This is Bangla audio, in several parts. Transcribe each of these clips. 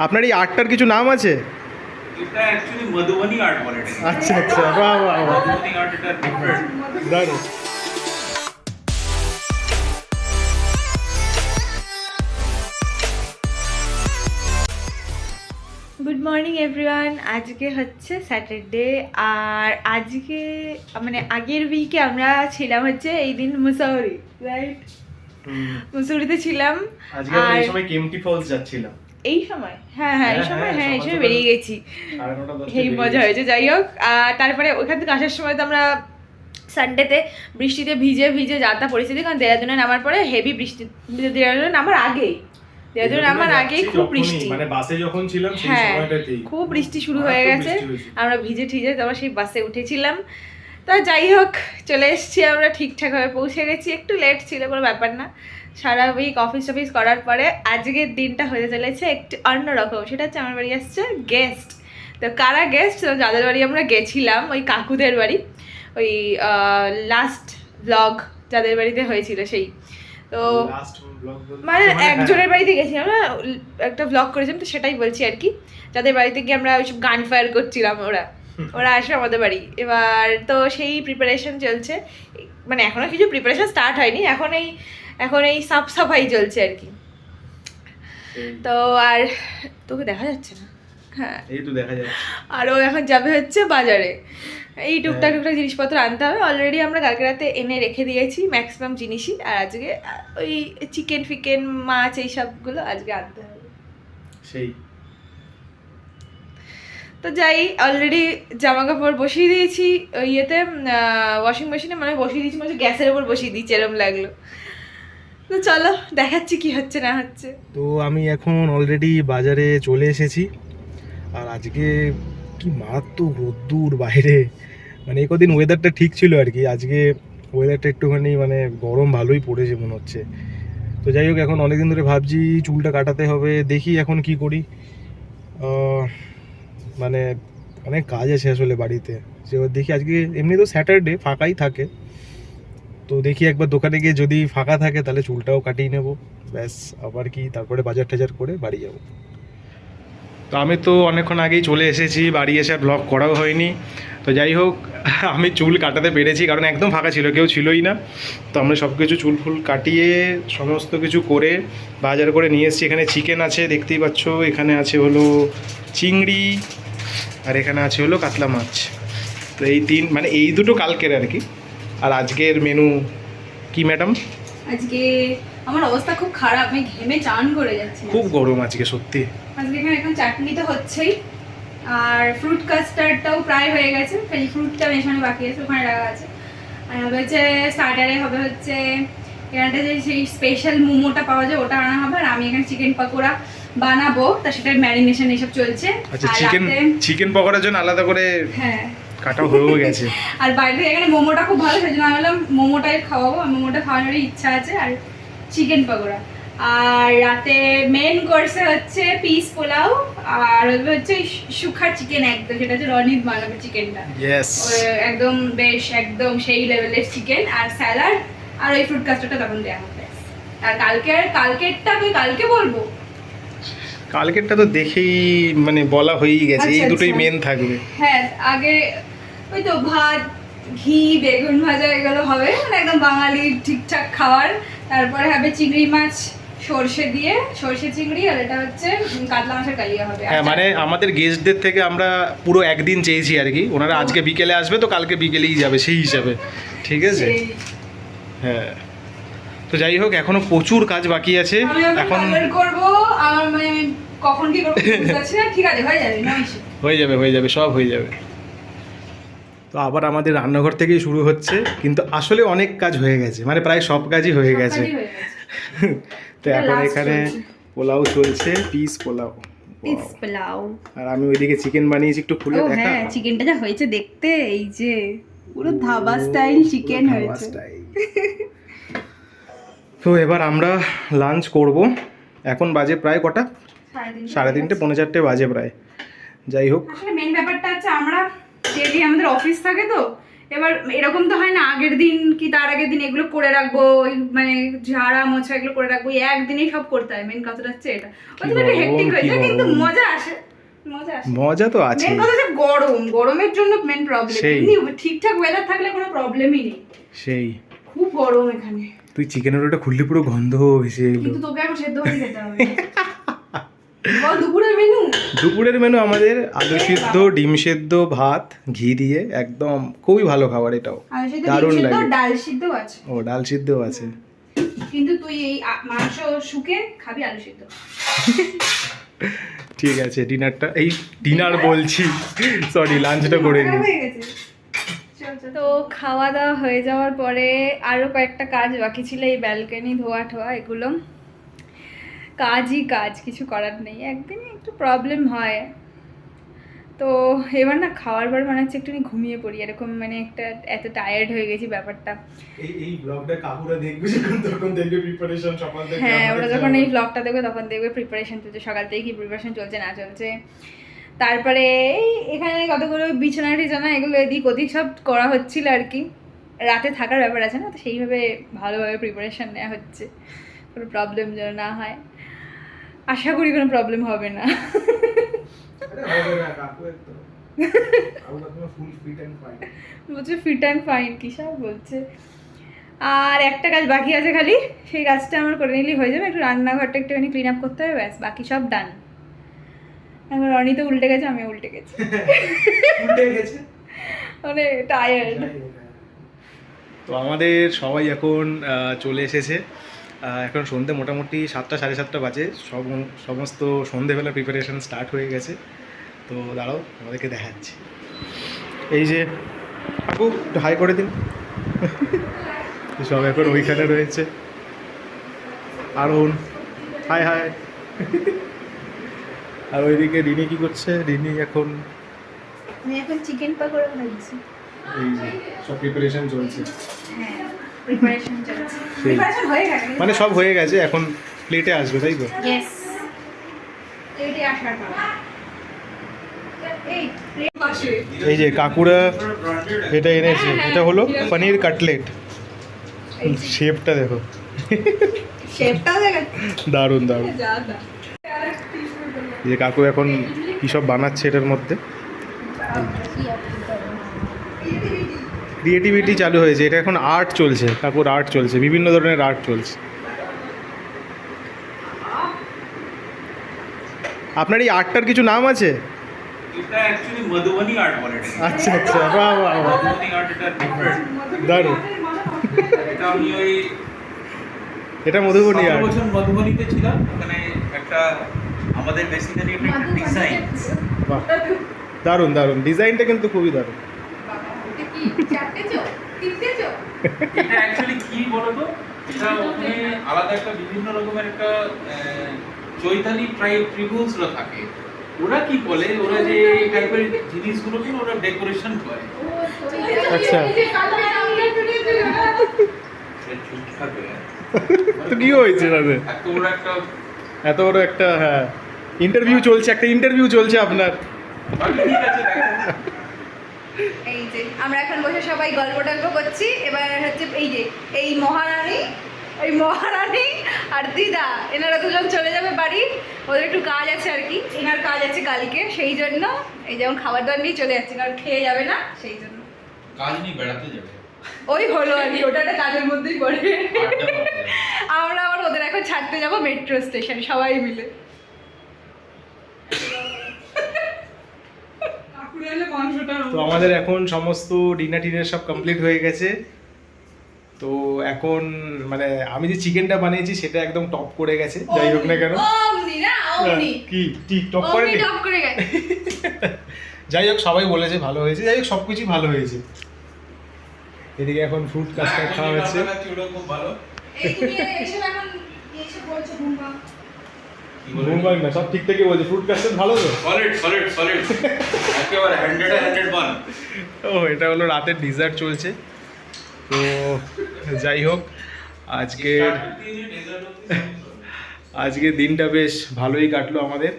আপনার এই আর্টটার কিছু নাম আছে? এটা অ্যাকচুয়ালি মধুবনী আর্ট বলে এটাকে। আচ্ছা আচ্ছা, বাহ বাহ বাহ, মধুবনী আর্ট এটা ডিফারেন্ট। দারুণ। Good morning everyone. আজকে হচ্ছে স্যাটারডে, আর আজকে মানে আগের উইকে আমরা ছিলাম হচ্ছে এই দিন মুসৌরি, রাইট? মুসৌরিতে ছিলাম। আজকে আমরা এই সময় কেমটি ফলস যাচ্ছিলাম। এই সময় এই সময় এই সময় বেরিয়ে গেছি। 9:30 এই মজা হয়েছে। যাই হোক, আর তারপরে ওখান থেকে আসার সময় তো আমরা সানডেতে বৃষ্টিতে ভিজে ভিজে যাতা পরিস্থিতি, কারণ দেরাদুনে নামার পরে হেভি বৃষ্টি, দেরাদুনে নামার আগেই খুব বৃষ্টি, মানে বাসে যখন ছিলাম সেই সময়টাতেই খুব বৃষ্টি শুরু হয়ে গেছে। আমরা ভিজে ঠিজে তারপর সেই বাসে উঠেছিলাম। তো যাই হোক, চলে এসেছি আমরা, ঠিকঠাকভাবে পৌঁছে গেছি। একটু লেট ছিল, কোনো ব্যাপার না। সারা উইক অফিস টফিস করার পরে আজকের দিনটা হয়ে চলেছে একটু অন্যরকম। সেটা হচ্ছে আমার বাড়ি আসছে গেস্ট। তো কারা গেস্ট? যাদের বাড়ি আমরা গেছিলাম, ওই কাকুদের বাড়ি, ওই লাস্ট ব্লগ যাদের বাড়িতে হয়েছিল সেই। তো মানে একজনের বাড়িতে গেছিলাম না, একটা ব্লগ করেছিলাম, তো সেটাই বলছি আর কি। যাদের বাড়িতে গিয়ে আমরা ওইসব গান ফায়ার করছিলাম, ওরা আসবে আমাদের বাড়ি। এবার তো সেই প্রিপারেশন চলছে, মানে এখনো কিছু প্রিপারেশন স্টার্ট হয়নি, এখন এই সাফ সাফাই চলছে আর কি। তো আর তোকে দেখা যাচ্ছে না? হ্যাঁ, এই তো দেখা যাচ্ছে। আর ও এখন যাবে হচ্ছে বাজারে, এই টুকটাক জিনিসপত্র আনতে হবে। অলরেডি আমরা কালকে রাতে এনে রেখে দিয়েছি ম্যাক্সিমাম জিনিসই, আর আজকে ওই চিকেন ফিকেন মাছ এই সবগুলো আজকে আনতে হবে সেই। তো যাই, অলরেডি জামা কাপড় বসিয়ে দিয়েছি ওই ইয়েতে, ওয়াশিং মেশিনে, মানে বসিয়ে দিয়েছি, মানে গ্যাসের ওপর বসিয়ে দিয়েছি, এরম লাগলো। তো চলো দেখাচ্ছি কি হচ্ছে না হচ্ছে। তো আমি এখন অলরেডি বাজারে চলে এসেছি, আর আজকে কি মারাত্মক রোদ্দুর বাইরে। মানে এই কদিন ওয়েদারটা ঠিক ছিল আর কি, আজকে ওয়েদারটা একটুখানি মানে গরম ভালোই পড়েছে মনে হচ্ছে। তো যাই হোক, এখন অনেকদিন ধরে ভাবছি চুলটা কাটাতে হবে, দেখি এখন কি করি। মানে অনেক কাজ আছে আসলে বাড়িতে, সেবার দেখি আজকে এমনি তো স্যাটারডে ফাঁকাই থাকে, তো দেখি একবার দোকানে গিয়ে যদি ফাঁকা থাকে তাহলে চুলটাও কাটিয়ে নেব, ব্যাস। আবার কি, তারপরে বাজার টাজার করে বাড়ি যাব। তো আমি তো অনেকক্ষণ আগেই চলে এসেছি, বাড়ি এসে আর ব্লগ করাও হয়নি। তো যাই হোক, আমি চুল কাটাতে পেরেছি, কারণ একদম ফাঁকা ছিল, কেউ ছিলই না। তো আমরা সব কিছু চুল ফুল কাটিয়ে সমস্ত কিছু করে বাজার করে নিয়ে এসেছি। এখানে চিকেন আছে দেখতেই পাচ্ছ, এখানে আছে হলো চিংড়ি, আর এখানে আছে হলো কাতলা মাছ। তো এই দুটো কালকের আর কি। আর আজকের মেনু কি ম্যাডাম? আজকে আমার অবস্থা খুব খারাপ, আমি ঘেমে চান করে যাচ্ছি, খুব গরম আজকে সত্যি। আজকে এখানে এখন চাটনি তো হচ্ছেই, আর ফ্রুট কাস্টার্ডটাও প্রায় হয়ে গেছে, খালি ফ্রুটটা মেশানো বাকি আছে, ওখানে রাখা আছে। আর হবে হচ্ছে স্টার্টারে হবে হচ্ছে এখানটা যে সেই স্পেশাল মোমোটা পাওয়া যায় ওটা আনা হবে, আর আমি এখানে চিকেন পকোড়া বানাবো, তা সেটার ম্যারিনেশন এইসব চলছে। আচ্ছা, চিকেন পকোড়ার জন্য আলাদা করে হ্যাঁ কাটা হয়েও গেছে। আর বাইরে এখানে মোমোটা খুব ভালো, সেই জন্য আমি বললাম মোমোটাই খাওয়াবো, মোমোটা খাওয়ানোর ইচ্ছা আছে, আর চিকেন পকোড়া। আর রাতে মেন কোর্সে হচ্ছে পিস পোলাও, আর হচ্ছে শুখার চিকেন, একদম সেটা হচ্ছে রনিত বানাবে চিকেনটা, একদম বেশ একদম সেই লেভেলের চিকেন, আর স্যালাড, আর ওই ফ্রুট কাস্টার্ডটা তখন দেওয়া হবে। আর কালকেরটা আমি কালকে বলবো, কালকেরটা তো দেখেই মানে বলা হয়েই গেছে, এই দুটোই মেন থাকবে। হ্যাঁ, আগে ওই তো ভাত, ঘি, বেগুন ভাজা এগুলো হবে, মানে একদম বাঙালি ঠিকঠাক খাবার। তারপরে হবে চিংড়ি মাছ সর্ষে দিয়ে, সর্ষে চিংড়ি, আর এটা হচ্ছে কাতলা মাছের কালিয়া হবে। হ্যাঁ, মানে আমাদের গেস্টদের থেকে আমরা পুরো একদিন চেয়েছি আর কি, ওনারা আজকে বিকেলে আসবে, তো কালকে বিকেলেই যাবে সেই হিসাবে, ঠিক আছে? হ্যাঁ, তো যাই হোক, এখনো প্রচুর কাজ বাকি আছে। এখন করব আমার, মানে কখন কি করব বুঝতে পারছি না। ঠিক আছে, হয়ে যাবে, সব হয়ে যাবে। তো আবার আমাদের রান্নাঘর থেকেই শুরু হচ্ছে, কিন্তু আসলে অনেক কাজ হয়ে গেছে, মানে প্রায় সব কাজই হয়ে গেছে। তো এখন এখানে পোলাও চলছে, পিস পোলাও। আর আমি ওইদিকে চিকেন বানিয়েছি, একটু খুলে দেখা। হ্যাঁ, চিকেনটা যা হয়েছে দেখতে, এই যে পুরো ধাবা স্টাইল চিকেন হয়েছে। তো এবার আমরা লাঞ্চ করব। এখন বাজে প্রায় কটা? 3:30, 3:45 বাজে প্রায়। যাই হোক, আসলে মেন ব্যাপারটা হচ্ছে আমরা ডেইলি আমাদের অফিস থাকে, তো এবার এরকম তো হয় না আগের দিন কি তার আগের দিন এগুলো করে রাখবো, ওই মানে ঝাড়া মোছা এগুলো করে রাখবো, এই একদিনেই সব করতে হয়। মেন কথাটা হচ্ছে এটা, ওই জন্য একটু হেক্টিক হয়ে যায়, কিন্তু মজা আসে। মজা তো আছে। মেন কথা হচ্ছে গরমের জন্য মেন প্রবলেম। সেই। এমনি ঠিকঠাক ওয়েদার থাকলে কোনো প্রবলেমই নেই। সেই খুব গরম এখানে। তুই চিকেন রোলটা খুললি পুরো গন্ধ ভেসে এলো। কিন্তু তোকে এখন সেদ্ধ করে খেতে হবে। বল দুপুরের মেনু। দুপুরের মেনু আমাদের আলু সিদ্ধ, ডিম সেদ্ধ, ভাত, ঘি দিয়ে, একদম খুবই ভালো খাবার এটাও। আর সেটা দারুণ ডিম সিদ্ধ, লাগে। ডাল সিদ্ধ আছে। ও ডাল সিদ্ধও আছে। কিন্তু তুই এই মাংস শুকে খাবি আলু সিদ্ধ। ঠিক আছে, ডিনারটা এই ডিনার বলছি, সরি লাঞ্চটা করে নি। তো খাওয়া দাওয়া হয়ে যাওয়ার পরে আরও কয়েকটা কাজ বাকি ছিল, এই ব্যালকনি ধোয়া ঠোয়া, এগুলো কাজই কাজ, কিছু করার নেই, একদিনই একটু প্রবলেম হয়। তো এবার না খাওয়ার পর মনে হচ্ছে একটুখানি ঘুমিয়ে পড়ি, এরকম মানে একটা এত টায়ার্ড হয়ে গেছি ব্যাপারটা। এই ব্লগটা কাকুরা দেখবে যখন, তখন দেখবে প্রিপারেশন সকাল থেকে। হ্যাঁ, ওরা যখন এই ব্লগটা দেখবে তখন দেখবে প্রিপারেশন চলছে, সকাল থেকে কি প্রিপারেশন চলছে না চলছে। তারপরে এই এখানে কতগুলো বিছানা টিছানা এগুলো এদিক ওদিক সব করা হচ্ছিল আর কি। রাতে থাকার ব্যাপার আছে না, তো সেইভাবে ভালোভাবে প্রিপারেশন নেওয়া হচ্ছে, কোনো প্রবলেম যেন না হয়। আশা করি কোনো প্রবলেম হবে না। বলছে ফিট অ্যান্ড ফাইন, কী সব বলছে। আর একটা কাজ বাকি আছে খালি, সেই কাজটা আমার করে নিলেই হয়ে যাবে। একটু রান্নাঘরটা একটুখানি ক্লিন আপ করতে হবে, ব্যাস, বাকি সব ডান। এখন রনি তো উল্টে গেছে, আমিও উল্টে গেছি, মানে টায়ার্ড। তো আমাদের সবাই এখন চলে এসেছে, এখন সন্ধে মোটামুটি 7টা সাড়ে 7টা বাজে, সমস্ত সন্ধেবেলা প্রিপারেশন স্টার্ট হয়ে গেছে। তো দাঁড়াও আমাদেরকে দেখাচ্ছি, এই যে আপু একটু হাই করে দিন। সব এখন ওইখানে রয়েছে, আরোহণ হাই হাই। আর ওইদিকে রিনি কি করছে? রিনি এখন আমি এখন চিকেন পাকোড়া ভাজছি। এই যে সব প্রিপারেশন চলছে, হ্যাঁ, প্রিপারেশন চলছে, সেই। প্রিপারেশন হয়ে গেছে, মানে সব হয়ে গেছে, এখন প্লেটে আসবে, তাই তো? ইয়েস, প্লেটে আসার পর এই প্লেট বসে। এই যে কাকুরা এটা এনেছে, এটা হলো পনির কাটলেট। শেপটা দেখো, শেপটাও দেখে দারুণ দারুণ। যা দা এই যে কাকু এখন কী সব বানাচ্ছে এটার মধ্যে, ক্রিয়েটিভিটি চালু হয়েছে, এটা এখন আর্ট চলছে, কাকুর আর্ট চলছে, বিভিন্ন ধরনের আর্ট চলছে। আপনার এই আর্টটার কিছু নাম আছে? এটা অ্যাকচুয়ালি মধুবনী আর্ট বলে এটাকে। আচ্ছা আচ্ছা, বাহ বাহ বাহ, মধুবনী আর্ট এটা ডিফারেন্ট। দারুণ। এটা আমি ওই এটা মধুবনী 17 আর্ট। বছর মধুবনীতে ছিলাম, ওখানে একটা আমাদের বেসিক্যালি একটা ডিজাইন। বাহ, দারুণ দারুণ, ডিজাইনটা কিন্তু খুবই দারুণ। এটা অ্যাকচুয়ালি কি বলতো, এটা ওখানে আলাদা একটা বিভিন্ন রকমের একটা চৈতালি ট্রাইবুলসরা থাকে। ওরা কি বলে, ওরা যে এই টাইপের জিনিসগুলোকে ওরা ডেকোরেশন করে। আচ্ছা, চুপ থাকবে। তো কি হয়েছে তাদের? এত বড় একটা, হ্যাঁ, ইন্টারভিউ চলছে, একটা ইন্টারভিউ চলছে আপনার। ঠিক আছে, দেখো। এই যে আমরা এখন বসে সবাই গল্প টল্প করছি। এবার হচ্ছে এই মহারানী আর দিদা, এনারা দুজন চলে যাবে বাড়ি, ওদের একটু কাজ আছে আর কি, এনার কাজ আছে কালকে, সেই জন্য এই যেমন খাবার দাবার নিয়ে চলে যাচ্ছে, কারণ খেয়ে যাবে না, সেই জন্য। কাজ নিয়ে বেড়াতে যাবে, ওই হলো আর কি, ওটা একটা কাজের মধ্যেই পড়ে। আড্ডা মারতে যাবে। আমরা আবার ওদের এখন ছাড়তে যাবো মেট্রো স্টেশন, সবাই মিলে। তো আমাদের এখন সমস্ত ডিনার টিনার সব কমপ্লিট হয়ে গেছে। তো এখন মানে আমি যে চিকেনটা বানিয়েছি সেটা একদম টপ করে গেছে, যাই হোক না কেন। কি ঠিক টপ করেনি? যাই হোক, সবাই বলেছে ভালো হয়েছে, যাই হোক সব কিছুই ভালো হয়েছে। এদিকে এখন ফ্রুট কাস্টার্ড খাওয়া হচ্ছে। ওটা খুব ভালো। ঘুমবাগ না, সব ঠিক থেকে বলছে, ফ্রুট কাস্টার্ড ভালো তো? সলিড একেবারে 100 ও, এটা হলো রাতের ডিজার্ট চলছে। তো যাই হোক, আজকের দিনটা বেশ ভালোই কাটলো আমাদের।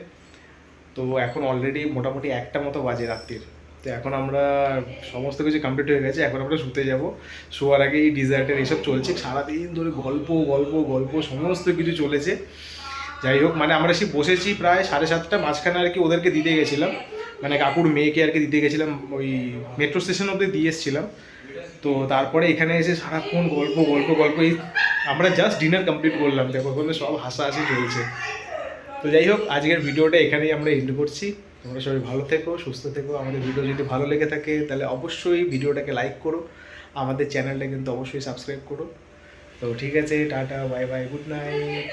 তো এখন অলরেডি মোটামুটি 1টা মতো বাজে রাত্রির। তো এখন আমরা সমস্ত কিছু কমপ্লিট হয়ে গেছে, এখন আমরা শুতে যাব। শোয়ার আগে এই ডিজার্টের এইসব চলছে, সারাদিন ধরে গল্প গল্প গল্প সমস্ত কিছু চলেছে। যাই হোক, মানে আমরা সেই বসেছি প্রায় 7:30, মাঝখানে আর কি ওদেরকে দিতে গেছিলাম, মানে কাকুর মেয়েকে আর কি দিতে গেছিলাম, ওই মেট্রো স্টেশন অবধি দিয়ে এসেছিলাম। তো তারপরে এখানে এসে সারাক্ষণ গল্প গল্প গল্প, এই আমরা জাস্ট ডিনার কমপ্লিট করলাম, দেখো ওখানে সব হাসাহাসি চলছে। তো যাই হোক, আজকের ভিডিওটা এখানেই আমরা এন্ড করছি। তোমরা সবাই ভালো থেকো, সুস্থ থেকো। আমাদের ভিডিও যদি ভালো লেগে থাকে তাহলে অবশ্যই ভিডিওটাকে লাইক করো, আমাদের চ্যানেলটা কিন্তু অবশ্যই সাবস্ক্রাইব করো। তো ঠিক আছে, tata, bye bye, good night.